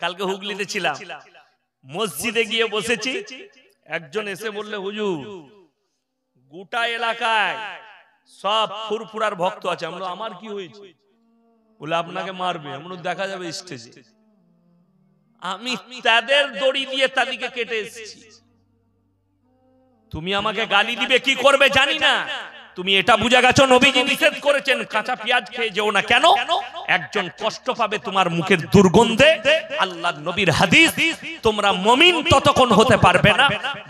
কালকে হুগলিতে ছিলাম, মসজিদে গিয়ে বসেছি, একজন এসে বললে, হুজুর গোটা এলাকায় সব ফুরফুরার ভক্ত আছে। আমরা আমার কি হয়েছে? বলে আপনাকে মারবে, আমরা দেখা যাবে স্টেজে। আমি তাদের দড়ি দিয়ে তাদেরকে কেটে এসেছি। তুমি আমাকে গালি দিবে, কি করবে জানি না। তুমি এটা বুঝে গেছো নবীজি নিষেধ করেছেন কাঁচা পেঁয়াজ খেয়ে যেও না। কেন? একজন কষ্ট পাবে তোমার মুখের দুর্গন্ধে। আল্লাহর নবীর হাদিস, তোমরা মুমিন ততক্ষণ হতে পারবে না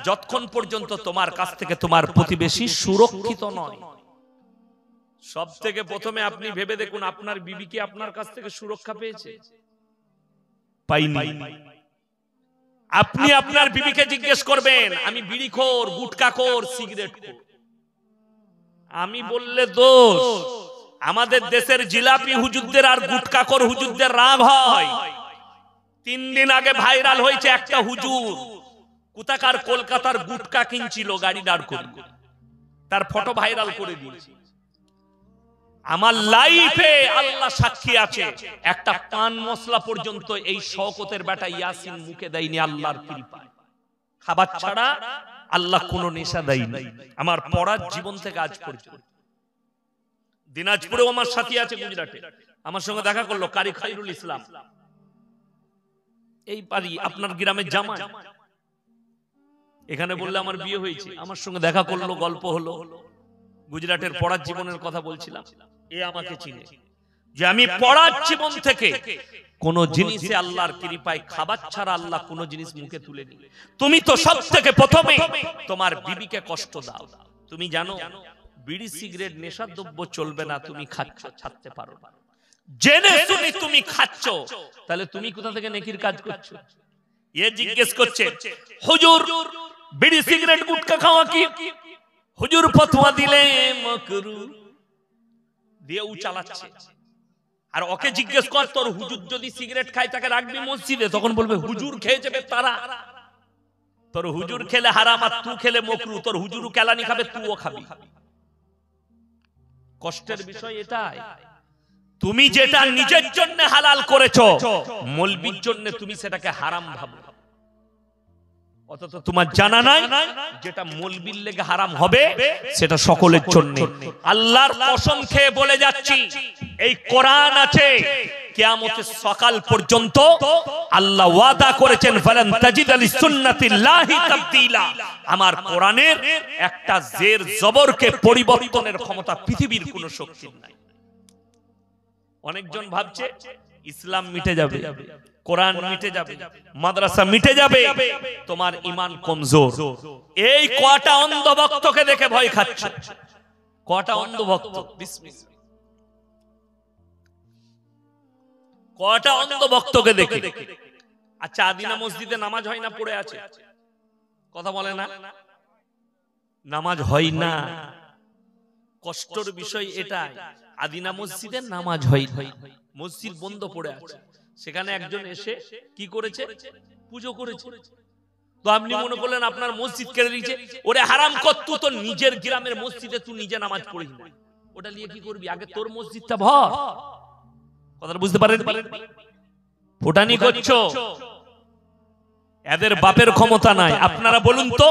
যতক্ষণ পর্যন্ত তোমার কাছ থেকে তোমার প্রতিবেশী সুরক্ষিত নয়। সব থেকে প্রথমে আপনি ভেবে দেখুন, আপনার বিবি কি আপনার কাছ থেকে সুরক্ষা পেয়েছে? পাইনি। আপনি আপনার বিবিকে জিজ্ঞেস করবেন, আমি বিড়িখোর, গুটখাখোর, সিগারেটখোর। আমি বললে দোষ। আমাদের দেশের জিলাপি হুজুরদের আর গুটখাখোর হুজুরদের রাগ হয়। 3 দিন আগে ভাইরাল হয়েছে একটা হুজুর কোথাকার কলকাতার গুটকা কিনছিল গাড়ি দাঁড় করে, তার ফটো ভাইরাল করে দিয়েছে। আমার লাইফে আল্লাহ সাক্ষী আছে, একটা পান মশলা পর্যন্ত এই শওকতের বেটা ইয়াসিন মুখে দেয়নি আল্লাহর কৃপায়। খাবার ছাড়া আল্লাহ কোনো নেশা দেয়নি আমার পড়ার জীবন থেকে আজ পর্যন্ত। দিনাজপুরেও আমার সাথী আছে, গুজরাটে আমার সঙ্গে দেখা করলো কারি খায়রুল ইসলাম, এই পারি আপনার গ্রামের জামাই। এখানে বললে আমার বিয়ে হয়েছে, আমার সঙ্গে দেখা করলো, গল্প হলো, গুজরাটের পড়ার জীবনের কথা বলছিলাম। এ আমাকে চিনে যে আমি পড়ার জীবন থেকে কোন জিনিসে আল্লাহর কৃপায় খাবার ছাড়া আল্লাহ কোন জিনিস মুখে তুলে নি। তুমি তো সব থেকে প্রথমে তোমার বিবিকে কষ্ট দাও। তুমি জানো বিড়ি সিগারেট নেশা দ্রব্য চলবে না, তুমি খাচ্ছ, ছাড়তে পারো না, জেনে শুনে তুমি খাচ্ছ, তাহলে তুমি কোথা থেকে নেকির কাজ করছো? এ জিজ্ঞেস করছে, হুজুর বিড়ি সিগারেট গুটখা খাওয়া কি? হুজুর ফতোয়া দিলে মাকরু দিয়ে ও চালাচ্ছে। আর ওকে জিজ্ঞেস কর, তোর হুজুর যদি সিগারেট খায় তাকে রাখবি মসজিদে? তখন বলবে হুজুর খেয়ে যাবে তারা। তোর হুজুর খেলে হারাম আর তুই খেলে মকরু। তোর হুজুরও কেলানি খাবে, তুইও খাবি। কষ্টের বিষয় এটাই, তুমি যেটা নিজের জন্য হালাল করেছো, মলবির জন্য তুমি সেটাকে হারাম ভাবো। অথচ তোমার জানা নাই যেটা মলবির লেগে হারাম হবে সেটা সকলের জন্য। আল্লাহর কসম খেয়ে বলে যাচ্ছি, এই কোরআন আছে, কিয়ামতের সকাল পর্যন্ত আল্লাহ ওয়াদা করেছেন, ফালান তাজিদা লিসুন্নাতিল্লাহি তাবদীলা। আমার কোরআনের একটা জের জবরকে পরিবর্তনের ক্ষমতা পৃথিবীর কোনো শক্তির নাই। অনেকজন ভাবছে ইসলাম মিটে যাবে, কোরআন মিটে যাবে, মাদ্রাসা মিটে যাবে, তোমার ঈমান কমজোর। এই কয়টা অন্ধভক্তকে দেখে ভয় খাচ্ছে, কয়টা অন্ধভক্ত, বিসমিল্লাহ, কয়টা অন্ধভক্তকে দেখে। আচ্ছা, আদিনা মসজিদে নামাজ হয় না, পড়ে আছে, কথা বলে না, নামাজ হয় না। কষ্টের বিষয় এটাই, আদিনা মসজিদে নামাজ হয় না, মসজিদ বন্ধ পড়ে আছে। সেখানে একজন এসে কি করেছে? পুজো করেছে। তো আপনি মনে করলেন আপনার মসজিদ কেড়ে নিয়েছে। ওরে হারাম কর, তুই তো নিজের গ্রামের মসজিদে তুই নিজে নামাজ পড়িস না, ওটা নিয়ে কি করবি? আগে তোর মসজিদটা ভর। কথাটা বুঝতে পারেন? ফুটানি করছো, এদের বাপের ক্ষমতা নাই। আপনারা বলুন তো,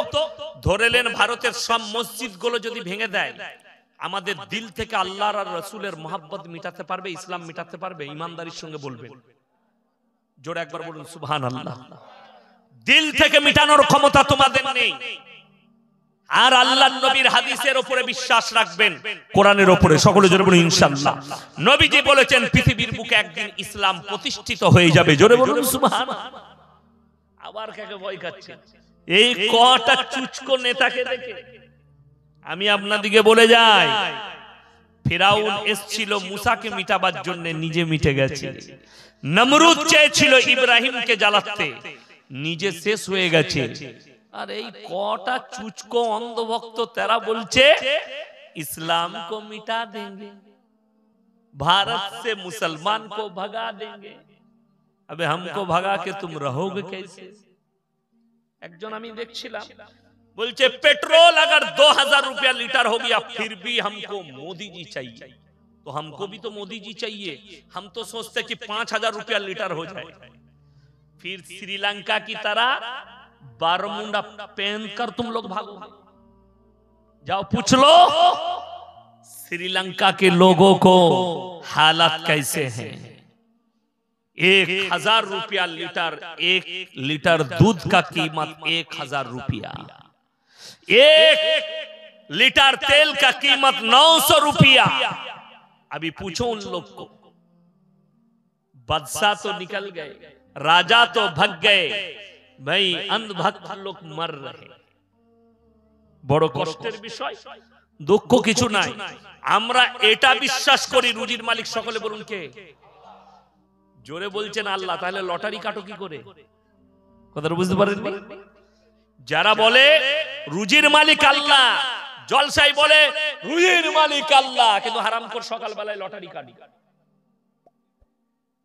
ধরেলেন ভারতের সব মসজিদগুলো যদি ভেঙে দেয়, আমাদের দিল থেকে আল্লাহর আর রাসূলের মহব্বত মিটাতে পারবে? ইসলাম মিটাতে পারবে? ইমানদারির সঙ্গে বলবেন, জোরে একবার বলুন সুবহানাল্লাহ। দিল থেকে মিটানোর ক্ষমতা তোমাদের নেই। আর আল্লাহর নবীর হাদিসের উপরে বিশ্বাস রাখবেন, কোরআনের উপরে। সকলে জোরে বলুন ইনশাআল্লাহ। নবীজি বলেছেন পৃথিবীর বুকে একদিন ইসলাম প্রতিষ্ঠিত হয়ে যাবে। জোরে বলুন সুবহানাল্লাহ। আবার কাকে ভয় খাচ্ছেন? এই কটা চুচকো নেতাকে দেখে আমি আপনাদিকে বলে যাই, ফিরাউন এসেছিল মুসাকে মিটাবার জন্য, নিজে মিটে গেছে। নমরুদ চেয়েছিল ইব্রাহিমকে জ্বালাতে, নিজে শেষ হয়ে গেছে। আর এই কটা চুচকো অন্ধভক্ত তারা বলছে इस्लाम को मिटा देंगे, भारत से मुसलमान को भगा देंगे। अबे हमको भगा के तुम रहोगे कैसे? একজন আমি দেখছিলাম बोलचे पेट्रोल अगर 2000 रुपया लीटर हो गया फिर भी हमको मोदी जी चाहिए। तो हमको भी तो मोदी जी चाहिए। हम तो सोचते कि 5000 रुपया लीटर हो जाए, फिर श्रीलंका की तरह बारमूंडा पहनकर तुम लोग भागोगे। जाओ पूछ लो श्रीलंका के लोगों को हालात कैसे हैं। 1000 रुपया लीटर, 1 लीटर दूध का कीमत 1000 रुपया, 1 लीटर तेल का कीमत 900 रुपया। अभी पूछो उन लोग को, बादशाह तो निकल गए, राजा तो भग गए, भाई अंधभक्त लोग मर रहे। बड़ कष्टेर विषय, दुख किछु নাই। আমরা এটা বিশ্বাস করি রুজির মালিক সকলে বলুন কে? জোরে বলছেন আল্লাহ। তাহলে লটারি কাটো কি করে? কথাটা বুঝতে পারেননি? যারা বলে রুজির মালিক আল্লাহ, জলসাই বলে রুজির মালিক আল্লাহ, কিন্তু হারামখোর সকালবেলায় লটারি কাটে।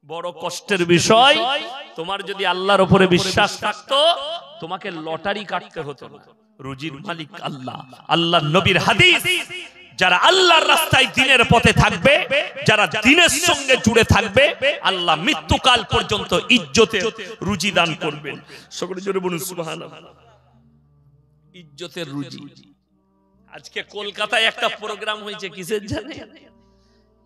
বড় কষ্টের বিষয়। তোমার যদি আল্লাহর উপরে বিশ্বাস থাকতো তোমাকে লটারি কাটতে হতো না। রুজির মালিক আল্লাহ। আল্লাহর নবীর হাদিস, যারা আল্লাহর রাস্তায় দ্বীনের পথে থাকবে, যারা দ্বীনের সঙ্গে জুড়ে থাকবে, আল্লাহ মৃত্যুকাল পর্যন্ত ইজ্জতে রুজি দান করবেন। সকলে জোরে বলুন সুবহানাল্লাহ। ইজ্জতের রুজি। আজকে কলকাতায় একটা প্রোগ্রাম হয়েছে, কিসের জানেন?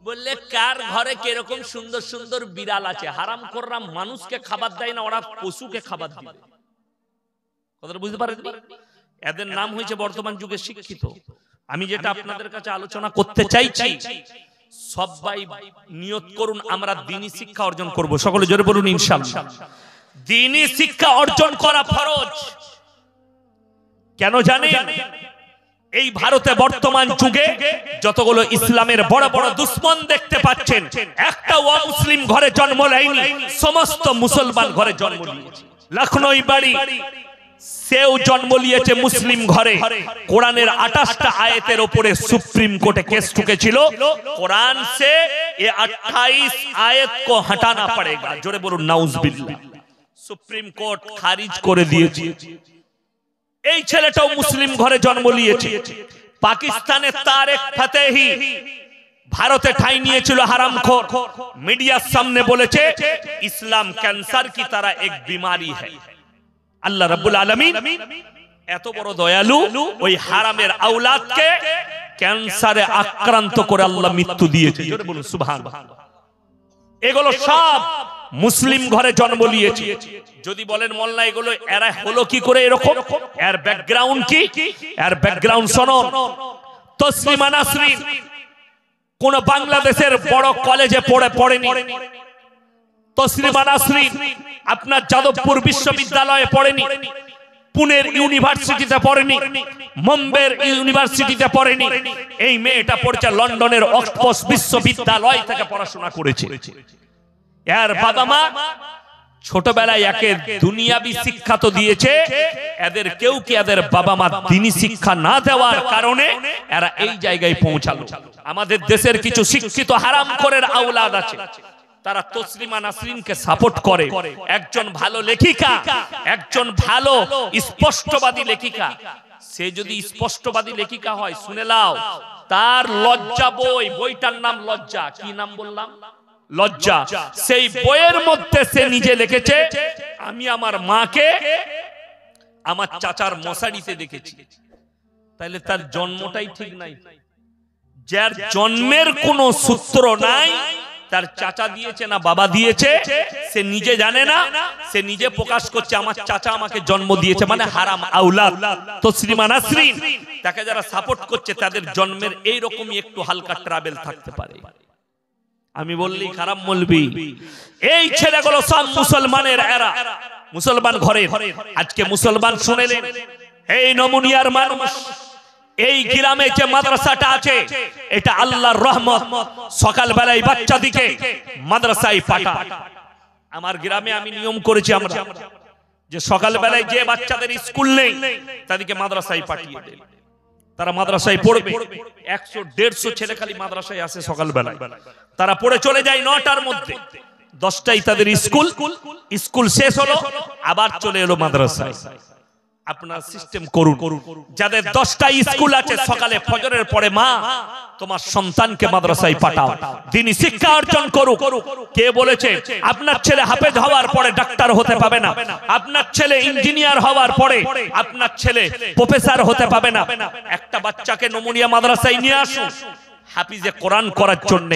বললে কার ঘরে কিরকম সুন্দর সুন্দর বিড়াল আছে। হারামখোররা মানুষকে খাবার দেয় না, ওরা পশুকে খাবার দিবে। কথাটা বুঝতে পারেননি? এদের নাম হয়েছে বর্তমান যুগে শিক্ষিত। আমি যেটা আপনাদের কাছে আলোচনা করতে চাইছি, সবাই নিয়ত করুন আমরা দ্বীনি শিক্ষা অর্জন করব। সকলে জোরে বলুন ইনশাআল্লাহ। দ্বীনি শিক্ষা অর্জন করা ফরজ। কেন জানেন? এই ভারতে বর্তমান যুগে যতগুলো ইসলামের বড় বড় দুশ্মন দেখতে পাচ্ছেন, একটা অমুসলিম ঘরে জন্ম নেয়নি, সমস্ত মুসলমান ঘরে জন্ম নিয়েছে। লখনৌ বাড়ি সেও জন্ম নিয়েছে মুসলিম ঘরে। কোরআনের 28টা আয়াতের উপরে সুপ্রিম কোর্টে কেস ঠুকেছিল, কোরআন से ये 28 आयत को हटाना पड़ेगा। जोरे बोलুন नाउजुबिल्लाह। সুপ্রিম কোর্ট খারিজ করে দিয়েছে। এই ছেলেটাও মুসলিম ঘরে জন্ম নিয়েছে। পাকিস্তানের তারেক ফতেহি ভারতে ঠাঁই নিয়েছিল হারামখোর। মিডিয়ার সামনে বলেছে ইসলাম ক্যান্সার की तरह एक बीमारी है। আল্লাহ রাব্বুল আলামিন এত বড় দয়ালু, ওই হারামের আওলাদকে ক্যান্সারে আক্রান্ত করে আল্লাহ মৃত্যু দিয়েছে। জোরে বলুন সুবহানাল্লাহ। এগুলো সব মুসলিম ঘরে জন্ম নিয়েছে। যদি বলেন মোল্লা এগুলো এরা হলো কি করে এরকম, এর ব্যাকগ্রাউন্ড কি? এর ব্যাকগ্রাউন্ড শুনুন। তসলিমা নাসরিন কোন বাংলাদেশের বড় কলেজে পড়েনি। তসলিমা নাসরিন আপনার যাদবপুর বিশ্ববিদ্যালয়ে পড়েনি, পুনের ইউনিভার্সিটিতে পড়েনি, মুম্বাইয়ের ইউনিভার্সিটিতে পড়েনি। এই মেয়েটা পড়ছে লন্ডনের অক্সফোর্ড বিশ্ববিদ্যালয় থেকে পড়াশোনা করেছে। এর বাবা মা ছোটবেলায় একে দুনিয়াবি শিক্ষা তো দিয়েছে, এদের কেউ কি এদের বাবা মা দ্বীনি শিক্ষা না দেওয়ার কারণে এরা এই জায়গায় পৌঁছালো। আমাদের দেশের কিছু শিক্ষিত হারামখোরের আওলাদ আছে, তারা তসলিমা নাসরিনকে সাপোর্ট করে। একজন ভালো লেখিকা, একজন ভালো স্পষ্টবাদী লেখিকা, সে যদি স্পষ্টবাদী লেখিকা হয় শুনে নাও, তার লজ্জা বইটার নাম লজ্জা। কি নাম বললাম? লজ্জা। সেই বইয়ের মধ্যে সে নিজে লিখেছে, আমি আমার মাকে আমার চাচার মশারিতে দেখেছি। তাহলে তার জন্মটাই ঠিক নাই। যার জন্মের কোনো সূত্র নাই, তার চাচা দিয়েছে না বাবা দিয়েছে সে নিজে জানে না, সে নিজে প্রকাশ করছে আমার চাচা আমাকে জন্ম দিয়েছে, মানে হারাম আওলাদ। তসলিমা নাসরিন তাকে যারা সাপোর্ট করছে তাদের জন্মের এইরকমই একটু হালকা ট্রাভেল থাকতে পারে। আমি বললি খারাপ বলবি। এই ছেলেগুলো সব মুসলমানের এরা, মুসলমান ঘরে। আজকে মুসলমান শুনেলেন, এই নমুনিয়ার মানুষ, এই গ্রামে যে মাদ্রাসাটা আছে এটা আল্লাহর রহমত। সকালবেলায় বাচ্চাদিকে মাদ্রাসায় পাঠায়। আমার গ্রামে আমি নিয়ম করেছি আমরা যে সকালবেলায় যে বাচ্চাদের স্কুল নেই তাদেরকে মাদ্রাসায় পাঠিয়ে দেই। তারা মাদ্রাসায় পড়বে। 100-150 ছেলে খালি মাদ্রাসায় আসে সকালবেলায়। তারা পড়ে চলে যায় 9টার মধ্যে। 10টায় তাদের স্কুল শেষ হলো, আবার চলে এলো মাদ্রাসায়। আপনার সিস্টেম করুন। যাদের 10টা স্কুল আছে, সকালে ফজরের পরে মা তোমার সন্তানকে মাদ্রাসায় পাঠাও, দ্বীনি শিক্ষা অর্জন করুক। কে বলেছে আপনার ছেলে হাফেজ হওয়ার পরে ডাক্তার হতে পাবে না, আপনার ছেলে ইঞ্জিনিয়ার হওয়ার পরে আপনার ছেলে প্রফেসর হতে পাবে না? একটা বাচ্চাকে নমুনিয়া মাদ্রাসায় নিয়ে আসুন হাফিজে কোরআন করার জন্য।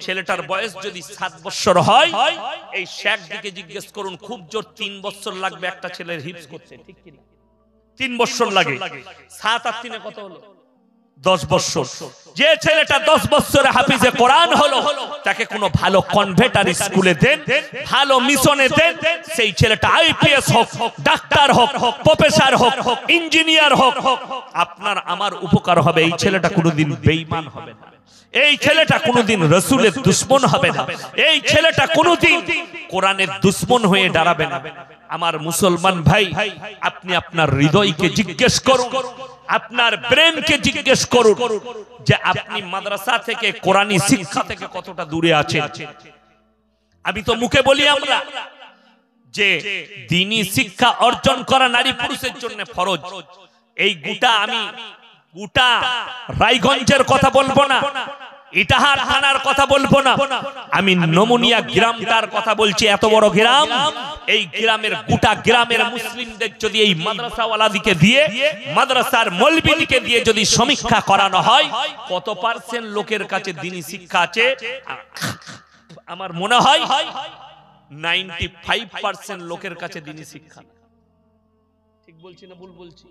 ছেলেটার বয়স যদি 7 বছর হয়, এই শেখ দিকে জিজ্ঞেস করুন, খুব জোর 3 বছর লাগবে একটা ছেলের হিফজ করতে, ঠিক কি না? 3 বছর লাগে। 7 আর 3 কত হলো? 10 বছর। যে ছেলেটা 10 বছরে হাফিজে কোরআন হলো, তাকে কোনো ভালো কনভেন্টার স্কুলে দেন, ভালো মিশনে দেন, সেই ছেলেটা আইপিএস হোক, ডাক্তার হোক, প্রফেসর হোক, ইঞ্জিনিয়ার হোক, আপনার আমার উপকার হবে। এই ছেলেটা কোনোদিন বেঈমান হবে না, এই ছেলেটা কোনোদিন রাসূলের দুশমন হবে না, এই ছেলেটা কোনোদিন কোরআনের দুশমন হয়ে দাঁড়াবে না। আমার মুসলমান ভাই, আপনি আপনার হৃদয়কে জিজ্ঞেস করুন, আপনার ব্রেনকে জিজ্ঞেস করুন যে আপনি মাদ্রাসা থেকে, কোরআনী শিক্ষা থেকে কতটা দূরে আছেন। আমি তো মুখে বলি আমরা যে দ্বীনি শিক্ষা অর্জন করা নারী পুরুষের জন্য ফরজ। এই গোটা রায়গঞ্জের কথা বলবো না, ইটাহার থানার কথা বলবো না, আমি নমুনিয়া গ্রামটার কথা বলছি। এত বড় গ্রাম, এই গ্রামের গোটা গ্রামের মুসলিমদের যদি এই মাদ্রাসাওয়ালাদিকে দিয়ে, মাদ্রাসার মৌলবীদিকে দিয়ে যদি সমীক্ষা করানো হয়, কত পার্সেন্ট লোকের কাছে দ্বীনি শিক্ষা আছে? আমার মনে হয় 95% লোকের কাছে দ্বীনি শিক্ষা। ঠিক বলছি না ভুল বলছি?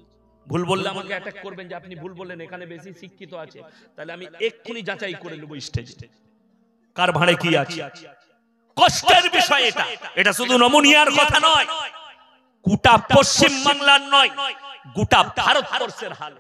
ভুল বললে আমাকে অ্যাটাক করবেন যে আপনি ভুল বললেন, এখানে বেশি শিক্ষিত আছে। তাহলে আমি এক্ষুনি যাচাই করে নেব স্টেজে কার ভাঁড়ে কি আছে। কষ্টের বিষয় এটা। এটা শুধু নমুনিয়ার কথা নয়, গোটা পশ্চিম বাংলার নয়, গোটা ভারতবর্ষের হাল।